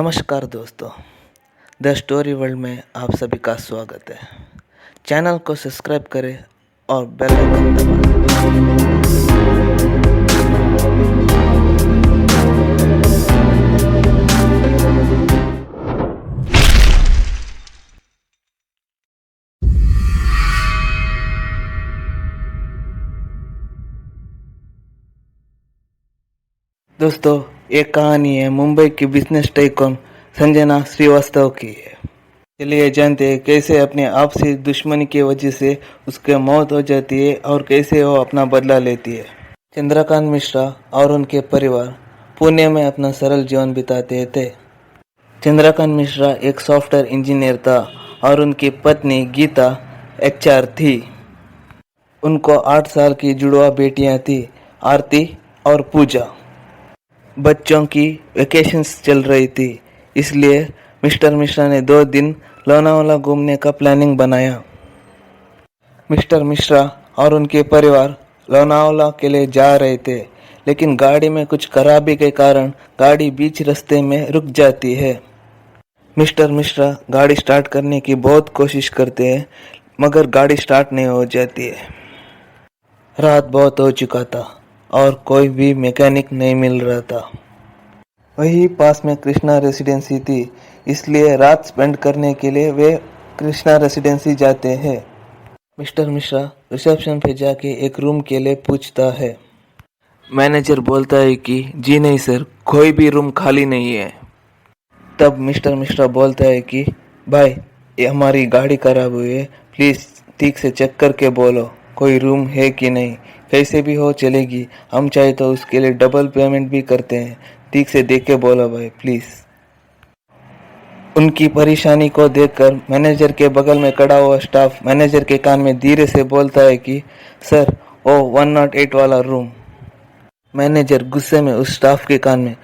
नमस्कार दोस्तों, the story world में आप सभी का स्वागत है। चैनल को सब्सक्राइब करें और बेल आइकन दबाएं। दोस्तों, एक कहानी है मुंबई की बिजनेस टाइकून संजना श्रीवास्तव की है। चलिए जानते हैं कैसे अपने आपसी दुश्मनी की वजह से उसकी मौत हो जाती है और कैसे वो अपना बदला लेती है। चंद्रकांत मिश्रा और उनके परिवार पुणे में अपना सरल जीवन बिताते थे। चंद्रकांत मिश्रा एक सॉफ्टवेयर इंजीनियर था और उनकी पत्नी गीता HR थी। उनको 8 साल की जुड़वा बेटियां थी, आरती और पूजा। बच्चों की वेकेशंस चल रही थी, इसलिए मिस्टर मिश्रा ने 2 दिन लोनावाला घूमने का प्लानिंग बनाया। मिस्टर मिश्रा और उनके परिवार लोनावाला के लिए जा रहे थे, लेकिन गाड़ी में कुछ खराबी के कारण गाड़ी बीच रास्ते में रुक जाती है। मिस्टर मिश्रा गाड़ी स्टार्ट करने की बहुत कोशिश करते हैं, मगर गाड़ी स्टार्ट नहीं हो जाती है। रात बहुत हो चुका था और कोई भी मैकेनिक नहीं मिल रहा था। वही पास में कृष्णा रेसिडेंसी थी, इसलिए रात स्पेंड करने के लिए वे कृष्णा रेसिडेंसी जाते हैं। मिस्टर मिश्रा रिसेप्शन पे जाके एक रूम के लिए पूछता है। मैनेजर बोलता है कि जी नहीं सर, कोई भी रूम खाली नहीं है। तब मिस्टर मिश्रा बोलता है कि भाई, ये हमारी गाड़ी खराब हुई है, प्लीज़ ठीक से चेक करके बोलो कोई रूम है कि नहीं। कैसे भी हो चलेगी, हम चाहे तो उसके लिए डबल पेमेंट भी करते हैं। ठीक से देख के बोलो भाई प्लीज़। उनकी परेशानी को देखकर मैनेजर के बगल में खड़ा हुआ स्टाफ मैनेजर के कान में धीरे से बोलता है कि सर, वो 108 वाला रूम। मैनेजर गुस्से में उस स्टाफ के कान में,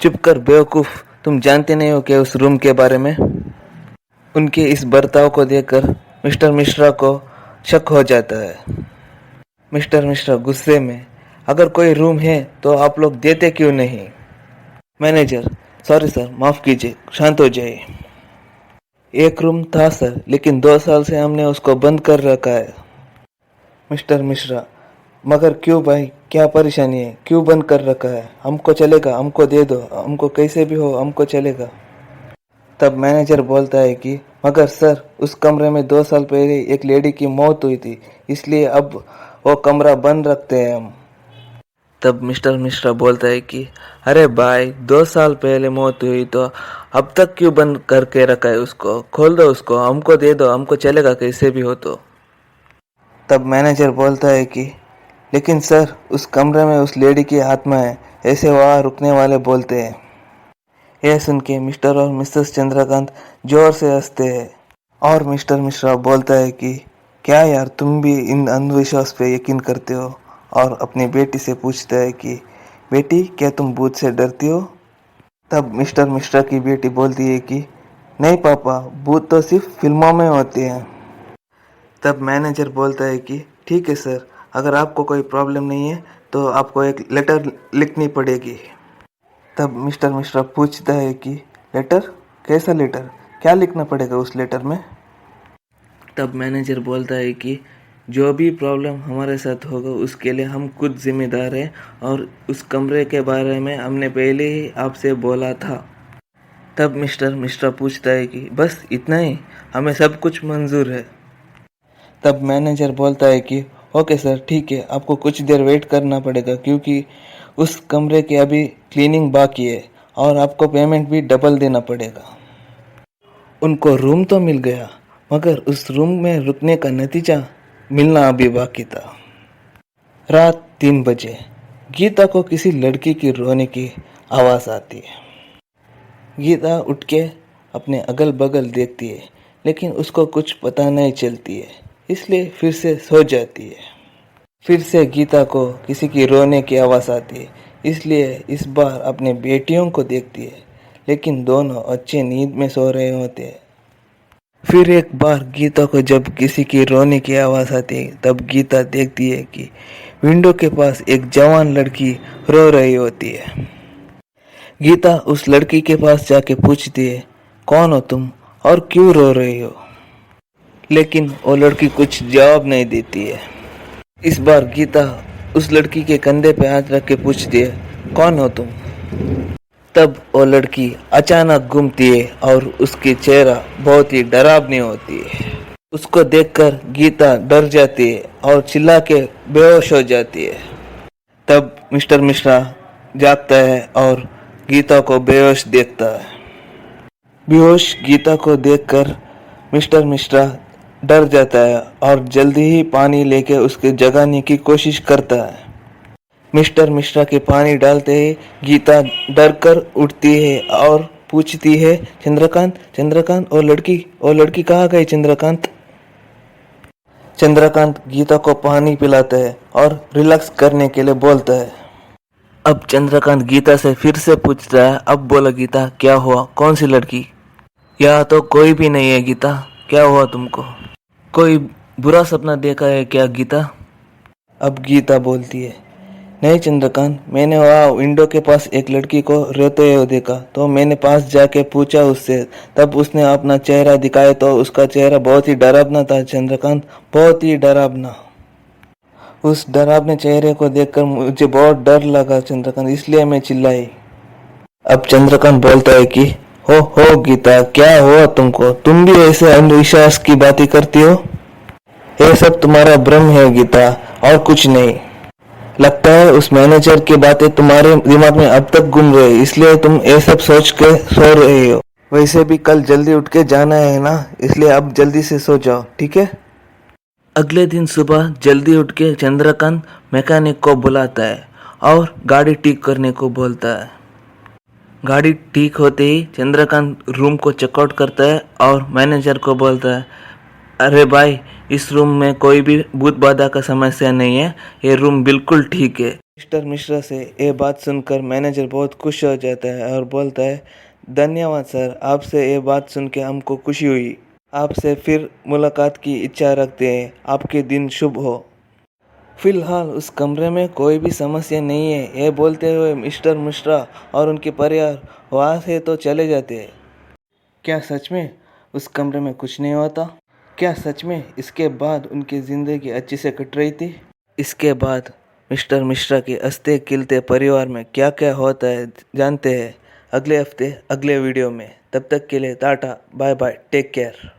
चुप कर बेवकूफ़, तुम जानते नहीं हो क्या उस रूम के बारे में। उनके इस बर्ताव को देखकर मिस्टर मिश्रा को शक हो जाता है। मिस्टर मिश्रा गुस्से में, अगर कोई रूम है तो आप लोग देते क्यों नहीं। मैनेजर, सॉरी सर, माफ़ कीजिए, शांत हो जाइए। एक रूम था सर, लेकिन 2 साल से हमने उसको बंद कर रखा है। मिस्टर मिश्रा, मगर क्यों भाई, क्या परेशानी है, क्यों बंद कर रखा है। हमको चलेगा, हमको दे दो, हमको कैसे भी हो हमको चलेगा। तब मैनेजर बोलता है कि मगर सर, उस कमरे में 2 साल पहले एक लेडी की मौत हुई थी, इसलिए अब वो कमरा बंद रखते हैं हम। तब मिस्टर मिश्रा बोलता है कि अरे भाई, 2 साल पहले मौत हुई तो अब तक क्यों बंद करके रखा है उसको, खोल दो उसको, हमको दे दो, हमको चलेगा कैसे भी हो तो। तब मैनेजर बोलता है कि लेकिन सर, उस कमरे में उस लेडी की आत्मा है, ऐसे वहाँ रुकने वाले बोलते हैं। यह सुन के मिस्टर और मिसेस चंद्रकांत जोर से हंसते हैं और मिस्टर मिश्रा बोलता है कि क्या यार, तुम भी इन अंधविश्वास पे यकीन करते हो। और अपनी बेटी से पूछता है कि बेटी, क्या तुम भूत से डरती हो। तब मिस्टर मिश्रा की बेटी बोलती है कि नहीं पापा, भूत तो सिर्फ फिल्मों में होते हैं। तब मैनेजर बोलता है कि ठीक है सर, अगर आपको कोई प्रॉब्लम नहीं है तो आपको एक लेटर लिखनी पड़ेगी। तब मिस्टर मिश्रा पूछता है कि लेटर, कैसा लेटर, क्या लिखना पड़ेगा उस लेटर में। तब मैनेजर बोलता है कि जो भी प्रॉब्लम हमारे साथ होगा उसके लिए हम खुद जिम्मेदार हैं, और उस कमरे के बारे में हमने पहले ही आपसे बोला था। तब मिस्टर मिश्रा पूछता है कि बस इतना ही, हमें सब कुछ मंजूर है। तब मैनेजर बोलता है कि ओके सर, ठीक है, आपको कुछ देर वेट करना पड़ेगा क्योंकि उस कमरे की अभी क्लीनिंग बाकी है और आपको पेमेंट भी डबल देना पड़ेगा। उनको रूम तो मिल गया, मगर उस रूम में रुकने का नतीजा मिलना अभी बाकी था। रात 3 बजे गीता को किसी लड़की की रोने की आवाज़ आती है। गीता उठ के अपने अगल बगल देखती है, लेकिन उसको कुछ पता नहीं चलती है, इसलिए फिर से सो जाती है। फिर से गीता को किसी की रोने की आवाज़ आती है, इसलिए इस बार अपने बेटियों को देखती है, लेकिन दोनों अच्छे नींद में सो रहे होते हैं। फिर एक बार गीता को जब किसी की रोने की आवाज़ आती है, तब गीता देखती है कि विंडो के पास एक जवान लड़की रो रही होती है। गीता उस लड़की के पास जाके पूछती है, कौन हो तुम और क्यों रो रही हो? लेकिन वो लड़की कुछ जवाब नहीं देती है। इस बार गीता उस लड़की के कंधे पे हाथ रख के पूछती है, कौन हो तुम? तब वो लड़की अचानक घूमती है और उसकी चेहरा बहुत ही डरावनी होती है। उसको देखकर गीता डर जाती है और चिल्ला के बेहोश हो जाती है। तब मिस्टर मिश्रा जागता है और गीता को बेहोश देखता है। बेहोश गीता को देखकर मिस्टर मिश्रा डर जाता है और जल्दी ही पानी लेके उसके जगाने की कोशिश करता है। मिस्टर मिश्रा के पानी डालते ही गीता डर कर उठती है और पूछती है, चंद्रकांत चंद्रकांत वो लड़की कहाँ गई चंद्रकांत? चंद्रकांत गीता को पानी पिलाता है और रिलैक्स करने के लिए बोलता है। अब चंद्रकांत गीता से फिर से पूछता है, अब बोला गीता, क्या हुआ? कौन सी लड़की? यहाँ तो कोई भी नहीं है गीता, क्या हुआ तुमको? कोई बुरा सपना देखा है क्या गीता? अब गीता बोलती है, नहीं चंद्रकांत, मैंने वहाँ विंडो के पास एक लड़की को रोते हुए देखा, तो मैंने पास जाके पूछा उससे, तब उसने अपना चेहरा दिखाया तो उसका चेहरा बहुत ही डरावना था चंद्रकांत, बहुत ही डरावना। उस डरावने चेहरे को देखकर मुझे बहुत डर लगा चंद्रकांत, इसलिए मैं चिल्लाई। अब चंद्रकांत बोलता है कि हो गीता, क्या हुआ तुमको? तुम भी ऐसे अंधविश्वास की बातें करती हो? ये सब तुम्हारा भ्रम है गीता, और कुछ नहीं। लगता है उस मैनेजर की बातें तुम्हारे दिमाग में अब तक घूम रही, इसलिए तुम ये सब सोच के सो रही हो। वैसे भी कल जल्दी उठ के जाना है ना, इसलिए अब जल्दी से सो जाओ, ठीक है? अगले दिन सुबह जल्दी उठ के चंद्रकांत मैकेनिक को बुलाता है और गाड़ी ठीक करने को बोलता है। गाड़ी ठीक होते ही चंद्रकांत रूम को चेकआउट करता है और मैनेजर को बोलता है, अरे भाई, इस रूम में कोई भी भूत बाधा का समस्या नहीं है, ये रूम बिल्कुल ठीक है। मिस्टर मिश्रा से ये बात सुनकर मैनेजर बहुत खुश हो जाता है और बोलता है, धन्यवाद सर, आपसे ये बात सुन के हमको खुशी हुई। आपसे फिर मुलाकात की इच्छा रखते हैं, आपके दिन शुभ हो। फिलहाल उस कमरे में कोई भी समस्या नहीं है, ये बोलते हुए मिस्टर मिश्रा और उनके परिवार वहाँ से तो चले जाते हैं। क्या सच में उस कमरे में कुछ नहीं होता? क्या सच में इसके बाद उनकी ज़िंदगी अच्छी से कट रही थी? इसके बाद मिस्टर मिश्रा के हंसते खिलते परिवार में क्या क्या होता है जानते हैं अगले हफ्ते अगले वीडियो में। तब तक के लिए tata, bye bye, take care.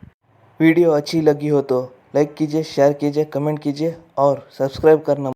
Video अच्छी लगी हो तो लाइक कीजिए, शेयर कीजिए, कमेंट कीजिए और सब्सक्राइब करना